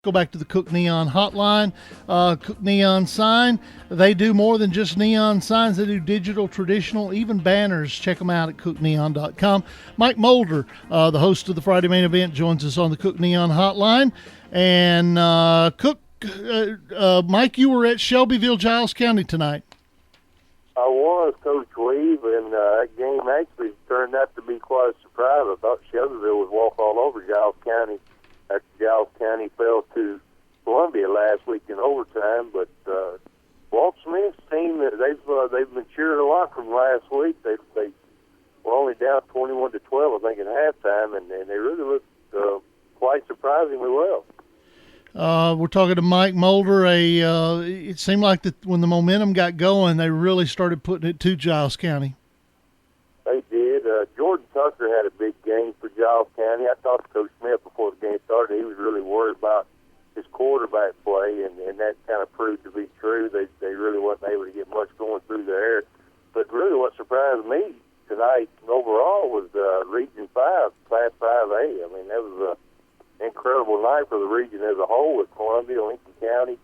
Go back to the Cook Neon hotline. Cook Neon Sign. They do more than just neon signs. They do digital, traditional, even banners. Check them out at cookneon.com. Mike Moulder, the host of the Friday Main Event, joins us on the Cook Neon hotline. And Mike, you were at Shelbyville, Giles County tonight. I was, Coach Weave, and that game actually turned out to be quite a surprise. I thought Shelbyville would walk all over Giles County after Giles County fell to Columbia last week in overtime. But Walt Smith's team, they've matured a lot from last week. They were only down 21-12, I think, at halftime, and they really looked quite surprisingly well. We're talking to Mike Moulder. It seemed like that when the momentum got going, they really started putting it to Giles County. They did. Jordan Tucker had a big game for Giles County. I talked to Coach Smith before the game started. He was really worried about his quarterback play, and that kind of proved to be true. They really wasn't able to get much going through the air. But really what surprised me tonight overall was Region 5, Class 5A. I mean, that was an incredible night for the region as a whole with Columbia, Lincoln County,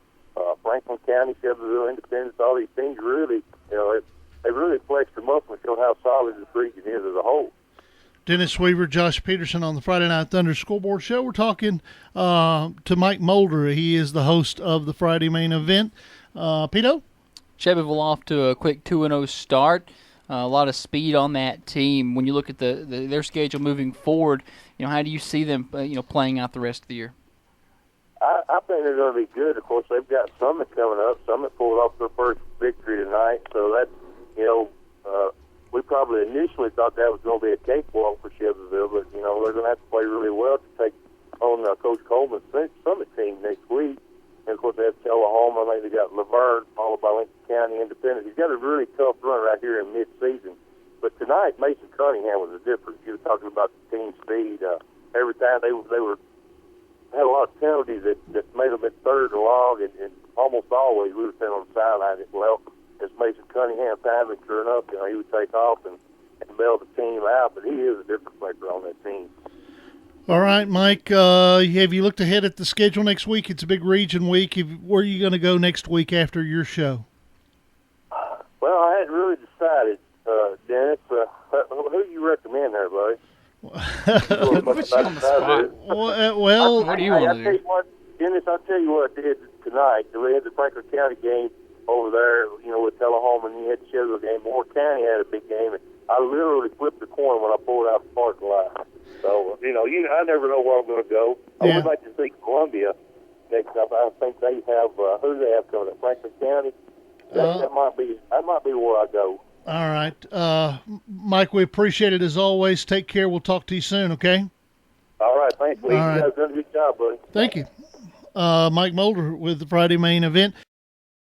Franklin County, Shelbyville, Independence. All these things really, they really flexed their muscle and showed how solid this region is as a whole. Dennis Weaver, Josh Peterson on the Friday Night Thunder Scoreboard Show. We're talking to Mike Moulder. He is the host of the Friday Main Event. Pito? Shelbyville off to a quick 2-0 start. A lot of speed on that team. When you look at their schedule moving forward, how do you see them playing out the rest of the year? I think they're going to be good. Of course, they've got Summit coming up. Summit pulled off their first victory tonight, so that's, we probably initially thought that was going to be a cakewalk for Shelbyville, but, they're going to have to play really well to take on Coach Coleman's Summit team next week. And, of course, they have Tullahoma. I think they got Laverne, followed by Lincoln County Independence. He's got a really tough run right here in mid-season. But tonight, Mason Cunningham was the difference. You were talking about the team speed. Every time they had a lot of penalties that made them at third and long, and almost always we were sitting on the sideline. Well, as Mason Cunningham time, and sure enough, he would take off and bail the team out. But he is a difference maker on that team. All right, Mike, have you looked ahead at the schedule next week? It's a big region week. Where are you going to go next week after your show? Well, I hadn't really decided, Dennis. Who do you recommend there, buddy? Put you on the spot. Well, what do you want to do? Dennis, I'll tell you what I did tonight. We had the Franklin County game over there, with Tullahoma, and you had the Shelbyville game. Moore County had a big game, and I literally flipped the coin when I pulled out the parking lot. So, I never know where I'm going to go. I would like to see Columbia next up. I think they have, who do they have coming up? Franklin County? That might be where I go. All right. Mike, we appreciate it as always. Take care. We'll talk to you soon, okay? All right. Thanks, Lee. All right. You guys done a good job, buddy. Thank you. Mike Moulder with the Friday Main Event.